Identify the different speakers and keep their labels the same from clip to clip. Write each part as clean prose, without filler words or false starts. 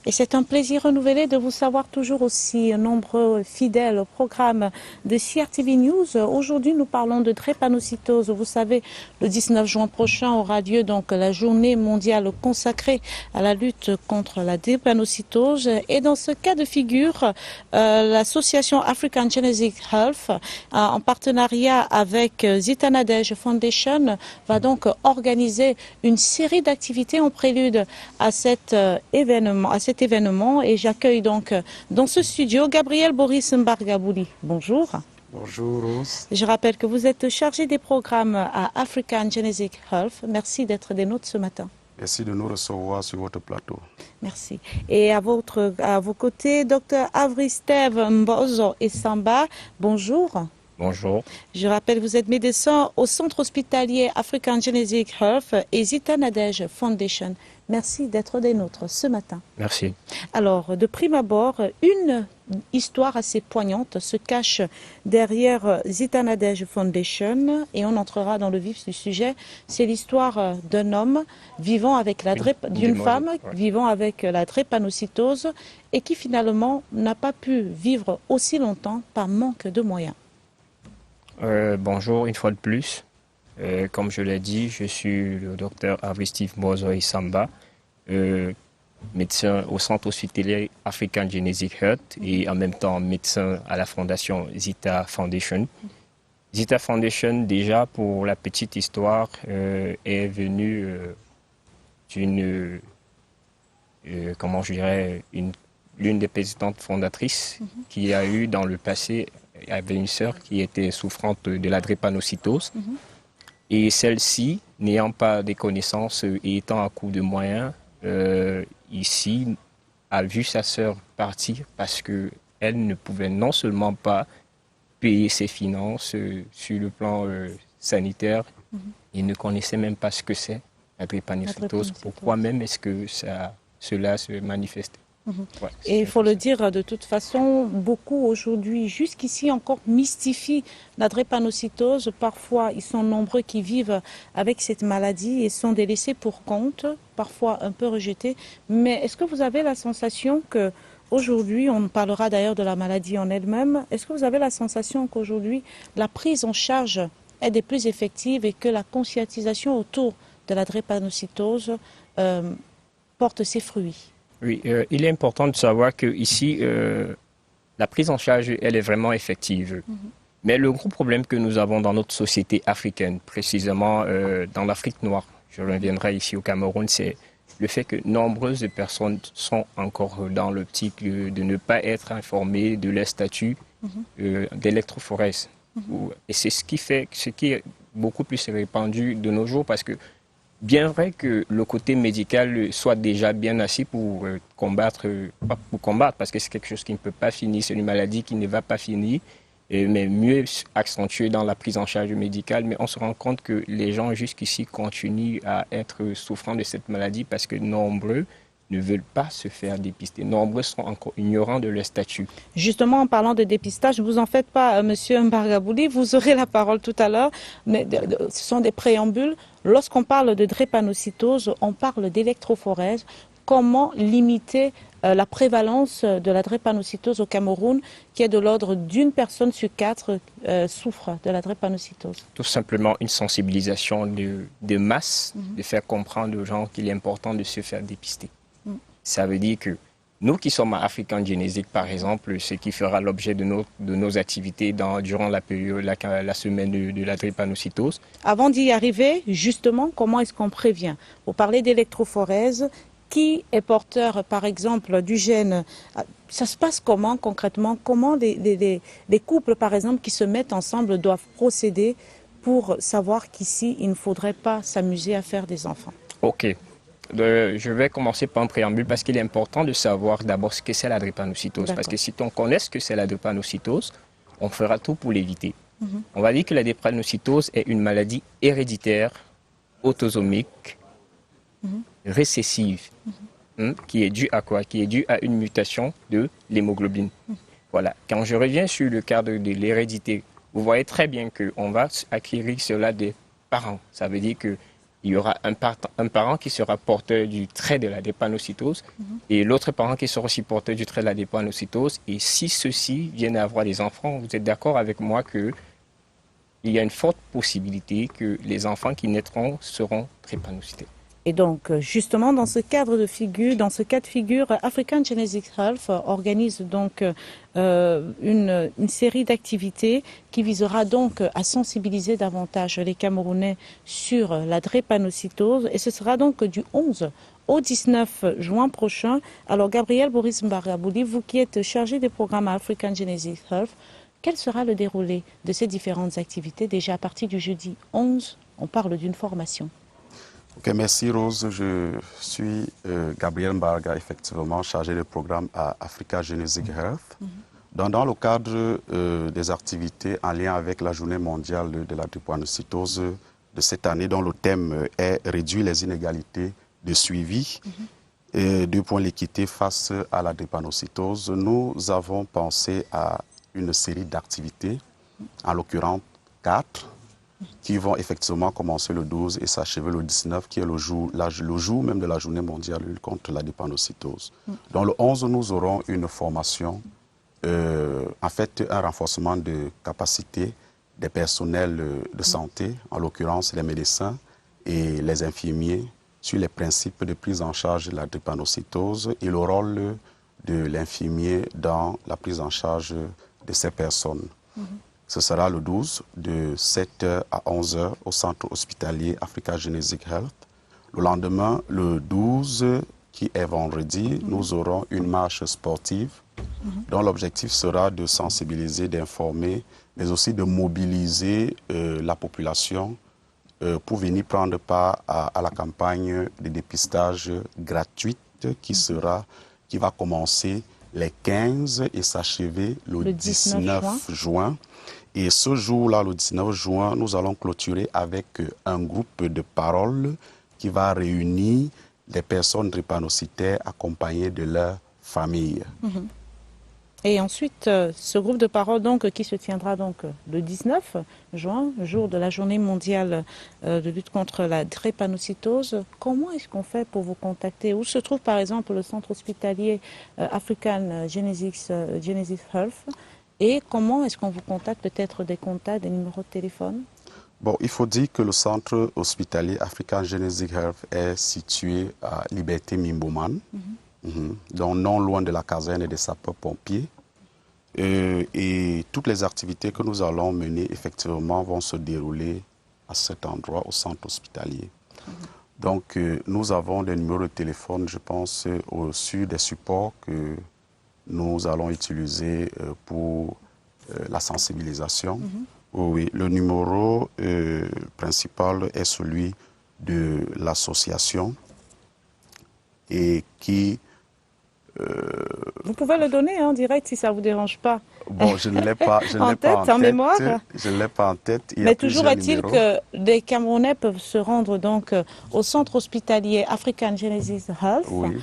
Speaker 1: Et c'est un plaisir renouvelé de vous savoir toujours aussi nombreux, fidèles au programme de CRTV News. Aujourd'hui, nous parlons de drépanocytose. Vous savez, le 19 juin prochain aura lieu donc la journée mondiale consacrée à la lutte contre la drépanocytose. Et dans ce cas de figure, l'association African Genetic Health, en partenariat avec Zitanadej Foundation, va donc organiser une série d'activités en prélude à cet événement et j'accueille donc dans ce studio Gabriel Boris Mbargabouli. Bonjour.
Speaker 2: Bonjour Rose.
Speaker 1: Je rappelle que vous êtes chargé des programmes à African Genetic Health. Merci d'être des nôtres ce matin.
Speaker 2: Merci de nous recevoir sur votre plateau.
Speaker 1: Merci. Et à vos côtés, Dr Avristev Mbozo Essamba. Bonjour.
Speaker 3: Bonjour.
Speaker 1: Je rappelle, vous êtes médecin au centre hospitalier African Genetic Health et Zitanadej Foundation. Merci d'être des nôtres ce matin.
Speaker 3: Merci.
Speaker 1: Alors, de prime abord, une histoire assez poignante se cache derrière Zitanadej Foundation et on entrera dans le vif du sujet. C'est l'histoire d'un homme vivant avec d'une femme vivant avec la drépanocytose et qui finalement n'a pas pu vivre aussi longtemps par manque de moyens.
Speaker 3: Bonjour une fois de plus. Comme je l'ai dit, je suis le docteur Avristev Mbozo Essamba, médecin au centre hospitalier African Genetic Health et en même temps médecin à la fondation Zita Foundation. Zita Foundation, déjà pour la petite histoire, est venue d'une, comment je dirais, l'une des présidentes fondatrices qui a eu dans le passé, avait une sœur qui était souffrante de la drépanocytose. Et celle-ci, n'ayant pas des connaissances et étant à court de moyens, ici, a vu sa sœur partir parce qu'elle ne pouvait non seulement pas payer ses finances sur le plan sanitaire, et ne connaissait même pas ce que c'est la drépanocytose. Pourquoi même est-ce que cela se manifeste?
Speaker 1: Ouais, et il faut le dire, de toute façon, beaucoup aujourd'hui, jusqu'ici encore, mystifient la drépanocytose. Parfois, ils sont nombreux qui vivent avec cette maladie et sont délaissés pour compte, parfois un peu rejetés. Mais est-ce que vous avez la sensation que aujourd'hui, on parlera d'ailleurs de la maladie en elle-même, est-ce que vous avez la sensation qu'aujourd'hui, la prise en charge est des plus effectives et que la conscientisation autour de la drépanocytose porte ses fruits?
Speaker 3: Oui, il est important de savoir qu'ici, la prise en charge, elle est vraiment effective. Mais le gros problème que nous avons dans notre société africaine, précisément dans l'Afrique noire, je reviendrai ici au Cameroun, c'est le fait que nombreuses personnes sont encore dans l'optique de ne pas être informées de leur statut d'électrophorèse. Et c'est ce qui est beaucoup plus répandu de nos jours parce que bien vrai que le côté médical soit déjà bien assis pour combattre, pas pour combattre, parce que c'est quelque chose qui ne peut pas finir, c'est une maladie qui ne va pas finir, mais mieux accentué dans la prise en charge médicale. Mais on se rend compte que les gens jusqu'ici continuent à être souffrants de cette maladie parce que nombreux ne veulent pas se faire dépister. Nombreux sont encore ignorants de leur statut.
Speaker 1: Justement, en parlant de dépistage, vous en faites pas, Monsieur Mbargabouli, vous aurez la parole tout à l'heure, mais ce sont des préambules. Lorsqu'on parle de drépanocytose, on parle d'électrophorèse. Comment limiter la prévalence de la drépanocytose au Cameroun, qui est de l'ordre d'une personne sur 4 souffre de la drépanocytose?
Speaker 3: Tout simplement une sensibilisation de masse, de faire comprendre aux gens qu'il est important de se faire dépister. Ça veut dire que nous qui sommes à African Genetic, par exemple, ce qui fera l'objet de nos activités durant la période, la semaine de la drépanocytose.
Speaker 1: Avant d'y arriver, justement, comment est-ce qu'on prévient? Vous parlez d'électrophorèse. Qui est porteur, par exemple, du gène? Ça se passe comment concrètement? Comment les couples, par exemple, qui se mettent ensemble doivent procéder pour savoir qu'ici, il ne faudrait pas s'amuser à faire des enfants?
Speaker 3: Ok. Je vais commencer par un préambule parce qu'il est important de savoir d'abord ce que c'est la drépanocytose. Parce que si on connaît ce que c'est la drépanocytose, on fera tout pour l'éviter. On va dire que la drépanocytose est une maladie héréditaire, autosomique, récessive, qui est due à quoi? Qui est due à une mutation de l'hémoglobine. Voilà. Quand je reviens sur le cadre de l'hérédité, vous voyez très bien qu'on va acquérir cela des parents. Ça veut dire que il y aura un parent qui sera porteur du trait de la drépanocytose et l'autre parent qui sera aussi porteur du trait de la drépanocytose. Et si ceux-ci viennent à avoir des enfants, vous êtes d'accord avec moi qu'il y a une forte possibilité que les enfants qui naîtront seront drépanocytés.
Speaker 1: Et donc, justement, dans ce cas de figure, African Genetic Health organise donc une série d'activités qui visera donc à sensibiliser davantage les Camerounais sur la drépanocytose. Et ce sera donc du 11 au 19 juin prochain. Alors, Gabriel Boris Mbarabouli, vous qui êtes chargé des programmes à African Genetic Health, quel sera le déroulé de ces différentes activités? Déjà à partir du jeudi 11, on parle d'une formation.
Speaker 2: Ok, merci Rose. Je suis Gabriel Mbarga, effectivement chargé de programme à Africa Genetic Health. Dans le cadre des activités en lien avec la journée mondiale de la drépanocytose de cette année, dont le thème est réduire les inégalités de suivi et deux points l'équité face à la drépanocytose, nous avons pensé à une série d'activités, en l'occurrence 4, qui vont effectivement commencer le 12 et s'achever le 19, qui est le jour même de la journée mondiale contre la drépanocytose. Dans le 11, nous aurons une formation, en fait un renforcement de capacité des personnels de santé, en l'occurrence les médecins et les infirmiers, sur les principes de prise en charge de la drépanocytose et le rôle de l'infirmier dans la prise en charge de ces personnes. Ce sera le 12, de 7h à 11h au centre hospitalier Africa Genetic Health. Le lendemain, le 12, qui est vendredi, nous aurons une marche sportive dont l'objectif sera de sensibiliser, d'informer, mais aussi de mobiliser la population pour venir prendre part à la campagne de dépistage gratuite qui va commencer les 15 et s'achever le 19 juin. Et ce jour-là, le 19 juin, nous allons clôturer avec un groupe de parole qui va réunir des personnes drépanocytaires accompagnées de leur famille.
Speaker 1: Et ensuite, ce groupe de parole donc, qui se tiendra donc le 19 juin, jour de la journée mondiale de lutte contre la drépanocytose, comment est-ce qu'on fait pour vous contacter? Où se trouve par exemple le centre hospitalier African Genetic Health? Et comment est-ce qu'on vous contacte? Peut-être des contacts, des numéros de téléphone?
Speaker 2: Bon, il faut dire que le centre hospitalier African Genetic Health est situé à Liberté Mimboman, donc non loin de la caserne des sapeurs-pompiers. Et toutes les activités que nous allons mener, effectivement, vont se dérouler à cet endroit, au centre hospitalier. Donc, nous avons des numéros de téléphone, je pense, sur des supports que nous allons utiliser pour la sensibilisation. Oui, le numéro principal est celui de l'association et qui...
Speaker 1: Vous pouvez le donner en direct si ça ne vous dérange pas.
Speaker 2: Bon, je ne l'ai pas,
Speaker 1: en mémoire.
Speaker 2: Je ne l'ai pas en tête.
Speaker 1: Mais toujours est-il que des Camerounais peuvent se rendre donc au centre hospitalier African Genetic Health.
Speaker 2: Oui.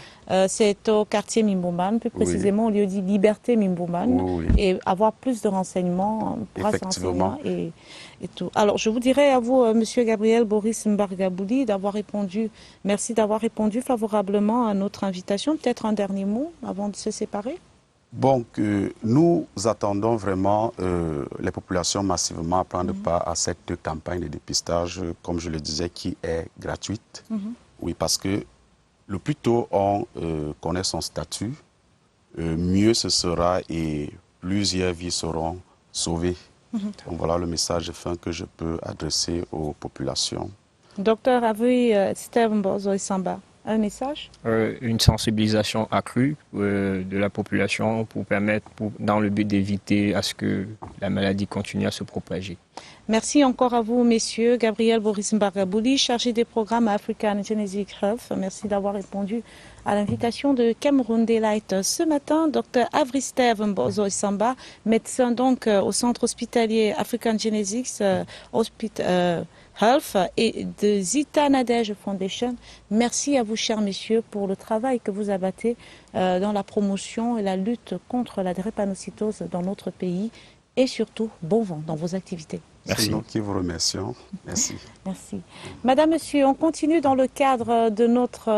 Speaker 1: C'est au quartier Mimboman, plus précisément au lieu dit Liberté Mimboman, et avoir plus de renseignements,
Speaker 2: effectivement,
Speaker 1: et tout. Alors, je vous dirais à vous, Monsieur Gabriel Boris Mbargabouli, d'avoir répondu. Merci d'avoir répondu favorablement à notre invitation. Peut-être un dernier mot avant de se séparer.
Speaker 2: Bon, nous attendons vraiment les populations massivement à prendre part à cette campagne de dépistage, comme je le disais, qui est gratuite. Oui, parce que le plus tôt on connaît son statut, mieux ce sera et plusieurs vies seront sauvées. Donc voilà le message de fin que je peux adresser aux populations.
Speaker 1: Docteur Avui Steve Mbozo Samba, un message?
Speaker 3: Une sensibilisation accrue de la population pour permettre, dans le but d'éviter à ce que la maladie continue à se propager.
Speaker 1: Merci encore à vous, messieurs. Gabriel Boris Mbargabouli, chargé des programmes African Genetic Health. Merci d'avoir répondu à l'invitation de Cameroun Daylight. Ce matin, Dr Avristev Mbozo Samba, médecin donc au centre hospitalier African Genetics Health et de Zita Nadej Foundation. Merci à vous, chers messieurs, pour le travail que vous abattez dans la promotion et la lutte contre la drépanocytose dans notre pays. Et surtout, bon vent dans vos activités.
Speaker 3: Merci.
Speaker 2: C'est nous qui vous remercions. Merci.
Speaker 1: Merci. Madame, Monsieur, on continue dans le cadre de notre